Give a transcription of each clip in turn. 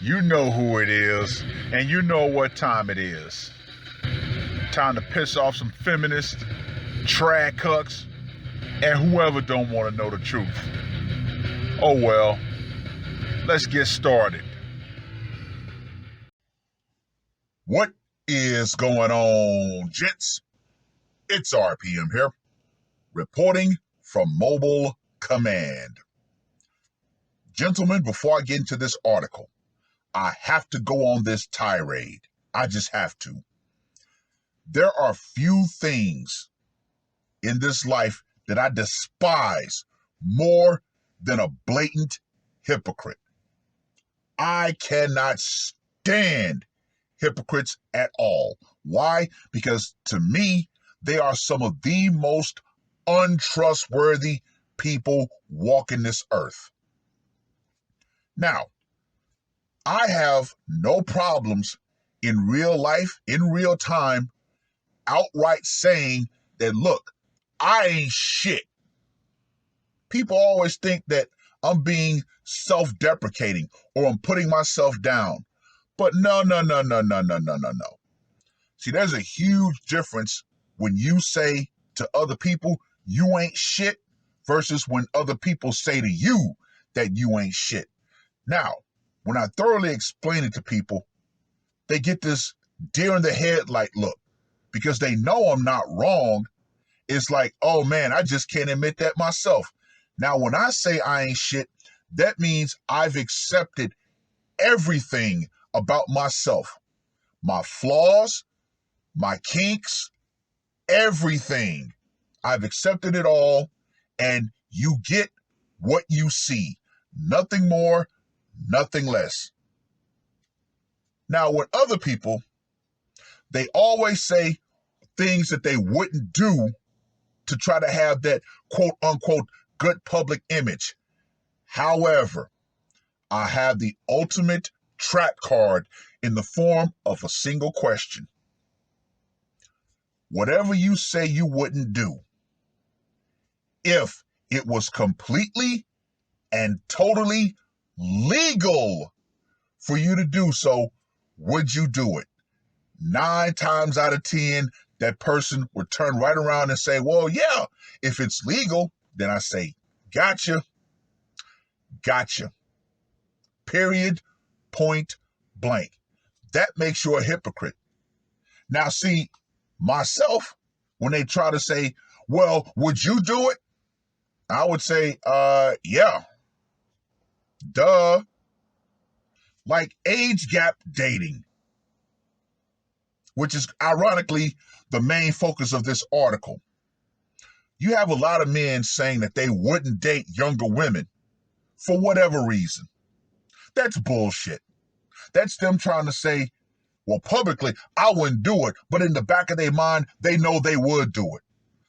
You know who it is, and you know what time it is. Time to piss off some feminists, trad cucks, and whoever don't want to know the truth. Oh well, let's get started. What is going on, gents? It's R.P.M. here, reporting from Mobile Command. Gentlemen, before I get into this article, I have to go on this tirade. I just have to. There are few things in this life that I despise more than a blatant hypocrite. I cannot stand hypocrites at all. Why? Because to me, they are some of the most untrustworthy people walking this earth. Now, I have no problems in real life, in real time, outright saying that, look, I ain't shit. People always think that I'm being self-deprecating or I'm putting myself down. But no. See, there's a huge difference when you say to other people, you ain't shit, versus when other people say to you that you ain't shit. Now, when I thoroughly explain it to people, they get this deer in the headlight look because they know I'm not wrong. It's like, oh man, I just can't admit that myself. Now, when I say I ain't shit, that means I've accepted everything about myself. My flaws, my kinks, everything. I've accepted it all, and you get what you see. Nothing more, nothing less. Now, with other people, they always say things that they wouldn't do to try to have that quote unquote good public image. However, I have the ultimate trap card in the form of a single question. Whatever you say you wouldn't do, if it was completely and totally legal for you to do so, would you do it? 9 times out of 10, that person would turn right around and say, well, yeah, if it's legal. Then I say, gotcha. Period, point blank. That makes you a hypocrite. Now, see, myself, when they try to say, well, would you do it? I would say, yeah, duh. Like age gap dating, which is ironically the main focus of this article. You have a lot of men saying that they wouldn't date younger women for whatever reason. That's bullshit. That's them trying to say, well, publicly, I wouldn't do it, but in the back of their mind, they know they would do it.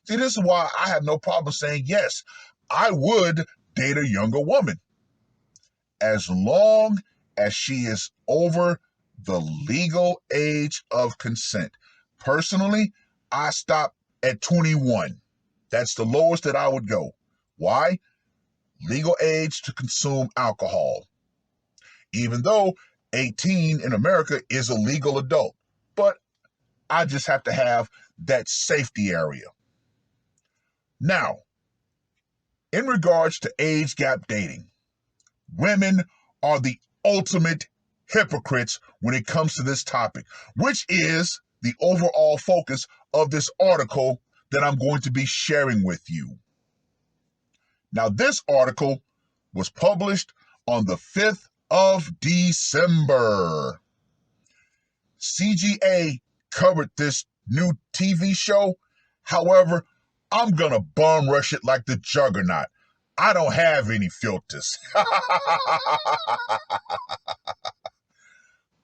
See, this is why I have no problem saying, yes, I would date a younger woman, as long as she is over the legal age of consent. Personally, I stop at 21. That's the lowest that I would go. Why? Legal age to consume alcohol. Even though 18 in America is a legal adult. But I just have to have that safety area. Now, in regards to age gap dating, women are the ultimate hypocrites when it comes to this topic, which is the overall focus of this article that I'm going to be sharing with you. Now, this article was published on the 5th of December. CGA covered this new TV show. However, I'm going to bum rush it like the juggernaut. I don't have any filters.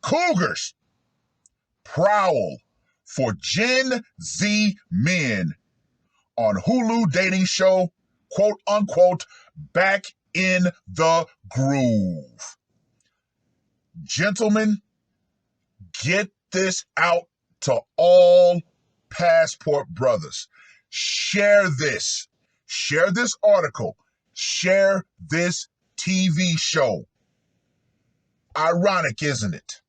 Cougars prowl for Gen Z men on Hulu dating show, quote unquote, Back in the Groove. Gentlemen, get this out to all passport brothers. Share this. Share this article. Share this TV show. Ironic, isn't it?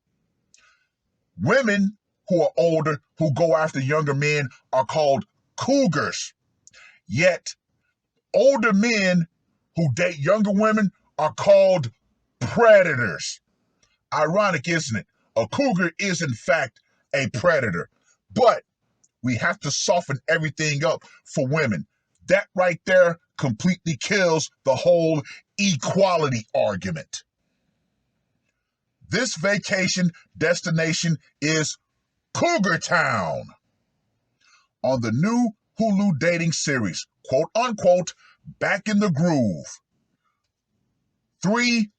Women who are older, who go after younger men, are called Cougars. Yet, older men who date younger women are called predators. Ironic, isn't it? A cougar is, in fact, a predator. But we have to soften everything up for women. That right there completely kills the whole equality argument. This vacation destination is Cougar Town. On the new Hulu dating series, quote unquote, Back in the Groove, 3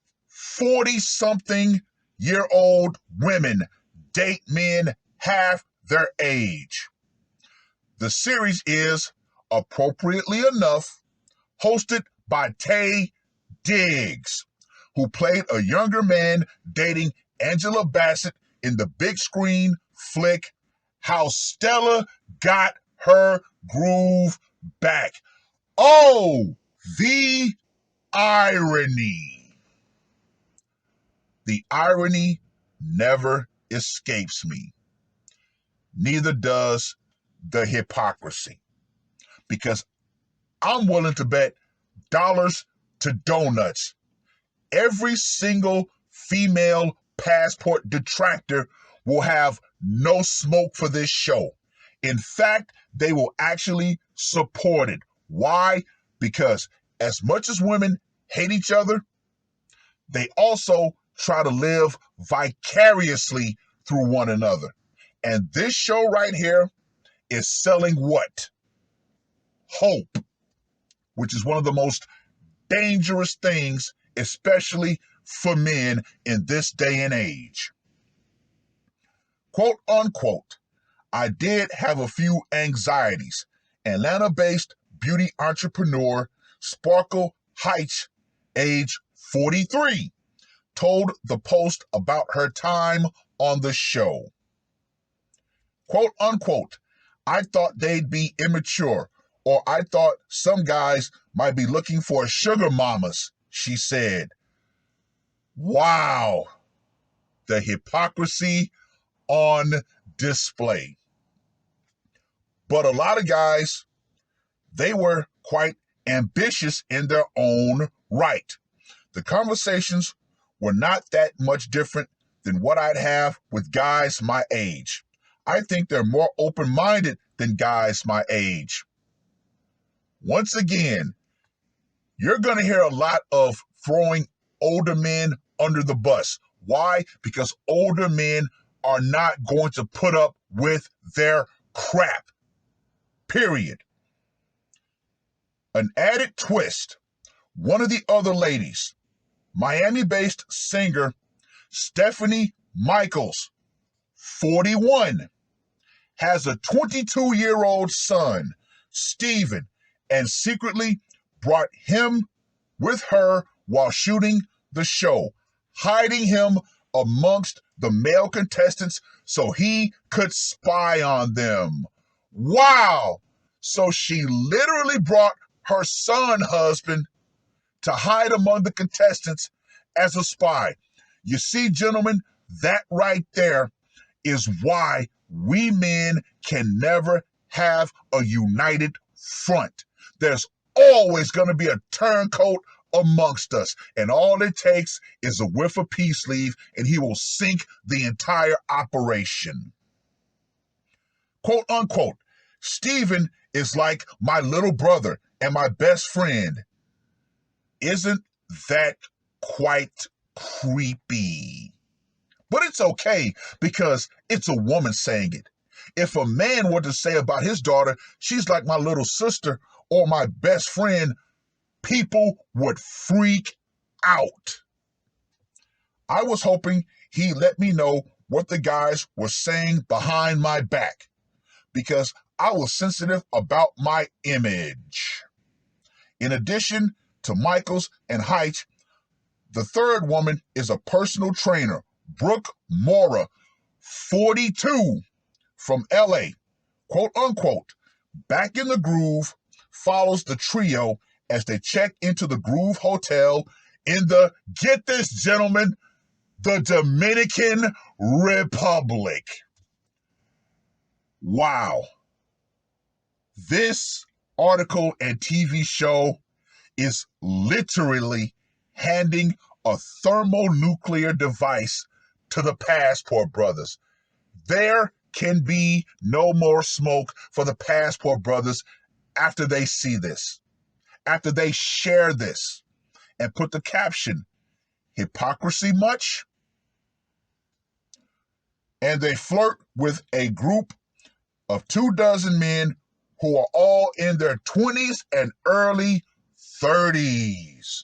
40-something-year-old women date men half their age. The series is, appropriately enough, hosted by Taye Diggs, who played a younger man dating Angela Bassett in the big screen flick How Stella Got Her Groove Back. Oh, the irony. The irony never escapes me. Neither does the hypocrisy. Because I'm willing to bet dollars to donuts every single female passport detractor will have no smoke for this show. In fact, they will actually support it. Why? Because as much as women hate each other, they also try to live vicariously through one another. And this show right here is selling what? Hope, which is one of the most dangerous things, especially for men in this day and age. Quote unquote, I did have a few anxieties. Atlanta-based beauty entrepreneur Sparkle Heights, age 43, told the Post about her time on the show. Quote unquote, I thought they'd be immature, or I thought some guys might be looking for sugar mamas, she said. Wow, the hypocrisy on display. But a lot of guys, they were quite ambitious in their own right. The conversations were not that much different than what I'd have with guys my age. I think they're more open-minded than guys my age. Once again, you're going to hear a lot of throwing older men under the bus. Why? Because older men are not going to put up with their crap. Period. An added twist. One of the other ladies, Miami-based singer Stephanie Michaels, 41, has a 22-year-old son, Steven, and secretly brought him with her while shooting the show, hiding him amongst the male contestants so he could spy on them. Wow! So she literally brought her son husband to hide among the contestants as a spy. You see, gentlemen, that right there is why we men can never have a united front. There's always going to be a turncoat amongst us, and all it takes is a whiff of peace leave, and he will sink the entire operation. Quote unquote, Steven is like my little brother and my best friend. Isn't that quite creepy? But it's okay because it's a woman saying it. If a man were to say about his daughter, she's like my little sister or my best friend, people would freak out. I was hoping he'd let me know what the guys were saying behind my back because I was sensitive about my image. In addition to Michaels and Heights, the third woman is a personal trainer, Brooke Mora, 42, from LA. Quote unquote, Back in the Groove follows the trio as they check into the Groove Hotel in the, get this, gentlemen, the Dominican Republic. Wow. This article and TV show is literally handing a thermonuclear device to the Passport Brothers. There can be no more smoke for the Passport Brothers after they see this, after they share this and put the caption, hypocrisy much? And they flirt with a group of 24 men who are all in their 20s and early 30s.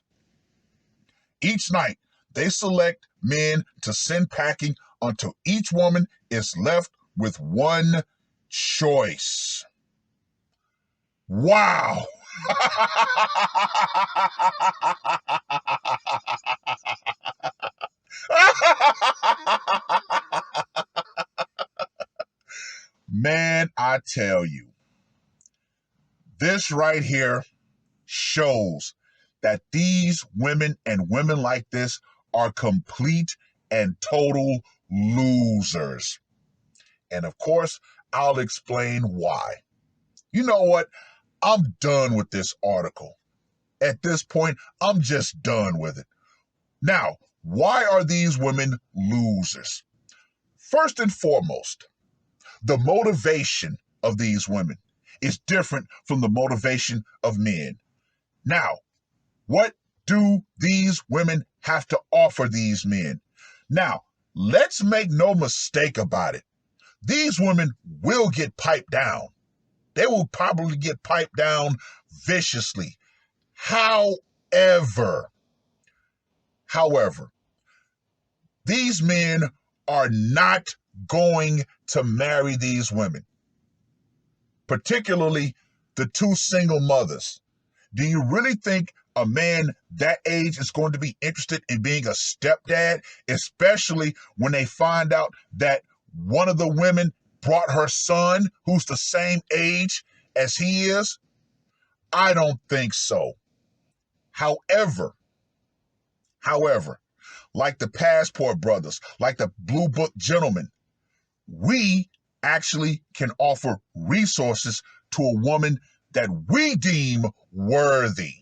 Each night, they select men to send packing until each woman is left with one choice. Wow. Man, I tell you, this right here shows that these women and women like this are complete and total losers. And of course, I'll explain why. You know what? I'm done with this article. At this point, I'm just done with it. Now, why are these women losers? First and foremost, the motivation of these women is different from the motivation of men. Now, what do these women have to offer these men? Now, let's make no mistake about it. These women will get piped down. They will probably get piped down viciously. However, these men are not going to marry these women, particularly the two single mothers. Do you really think a man that age is going to be interested in being a stepdad, especially when they find out that one of the women brought her son who's the same age as he is? I don't think so. However, like the Passport Brothers, like the Blue Book gentlemen, we actually can offer resources to a woman that we deem worthy.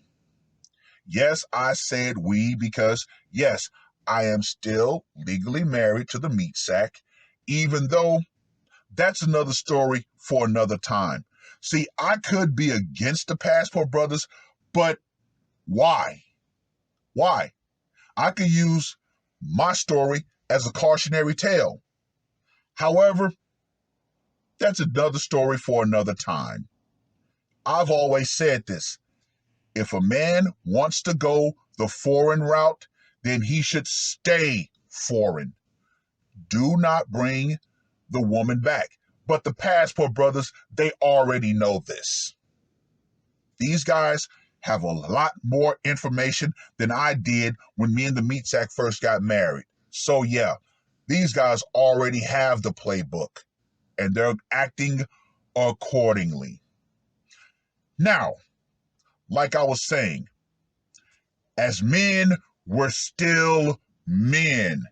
Yes, I said we because, yes, I am still legally married to the meat sack, even though that's another story for another time. See, I could be against the Passport Brothers, but why? Why? I could use my story as a cautionary tale. However, that's another story for another time. I've always said this. If a man wants to go the foreign route, then he should stay foreign. Do not bring the woman back. But the Passport Brothers, they already know this. These guys have a lot more information than I did when me and the meat sack first got married. So yeah, these guys already have the playbook and they're acting accordingly. Now, like I was saying, as men, we're still men.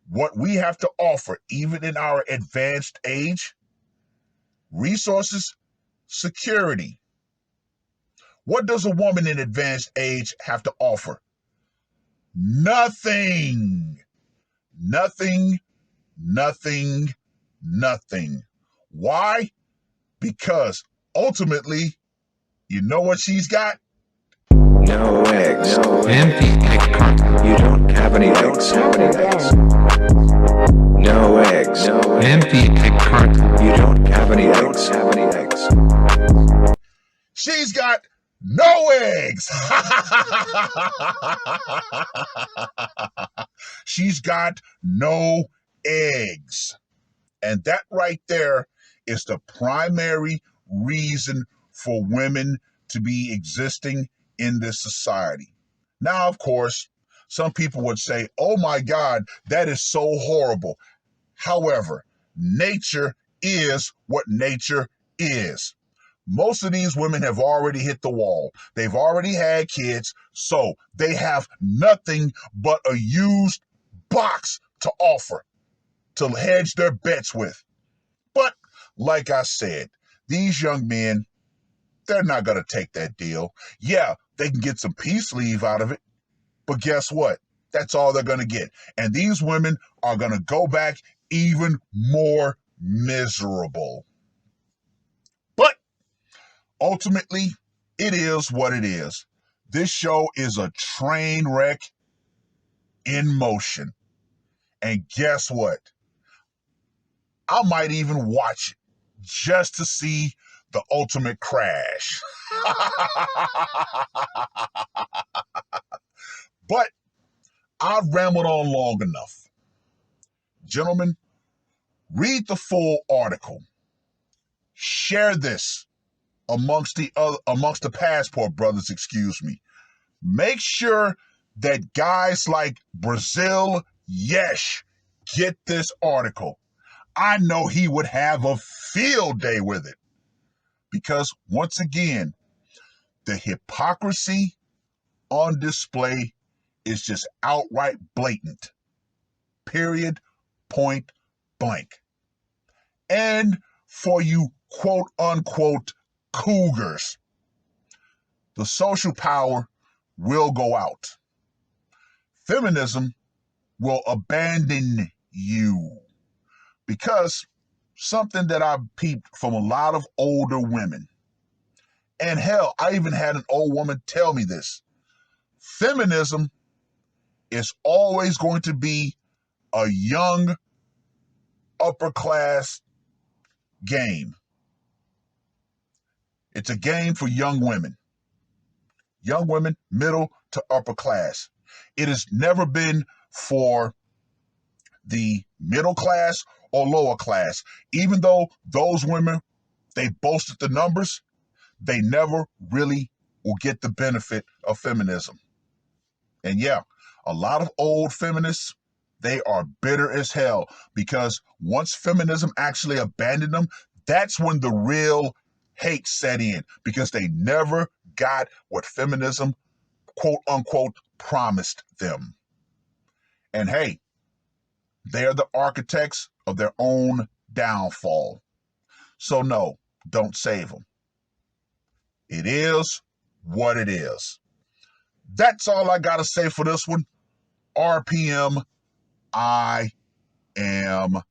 What we have to offer, even in our advanced age, resources, security. What does a woman in advanced age have to offer? Nothing. Nothing, nothing, nothing. Why? Because ultimately, you know what she's got? No eggs. Empty egg carton. You don't have any eggs. No eggs. Empty egg carton. You don't have any eggs. She's got no eggs. She's got no eggs. And that right there is the primary reason for women to be existing in this society. Now, of course, some people would say, oh my God, that is so horrible. However, nature is what nature is. Most of these women have already hit the wall. They've already had kids, so they have nothing but a used box to offer to hedge their bets with. But like I said, these young men, they're not going to take that deal. Yeah, they can get some peace leave out of it, but guess what? That's all they're going to get. And these women are going to go back even more miserable. But ultimately, it is what it is. This show is a train wreck in motion. And guess what? I might even watch it just to see the ultimate crash. But I've rambled on long enough. Gentlemen, read the full article. Share this amongst the passport brothers, excuse me. Make sure that guys like Brazil Yesh get this article. I know he would have a field day with it. Because once again, the hypocrisy on display is just outright blatant. Period. Point blank. And for you quote unquote Cougars, the social power will go out. Feminism will abandon you. Because something that I peeped from a lot of older women, and hell, I even had an old woman tell me this. Feminism is always going to be a young, upper class game. It's a game for young women. Young women, middle to upper class. It has never been for the middle class or lower class. Even though those women, they boasted the numbers, they never really will get the benefit of feminism. And yeah, a lot of old feminists, they are bitter as hell because once feminism actually abandoned them, that's when the real hate set in because they never got what feminism, quote unquote, promised them. And hey, they're the architects of their own downfall. So no, don't save them. It is what it is. That's all I got to say for this one. R.P.M. I am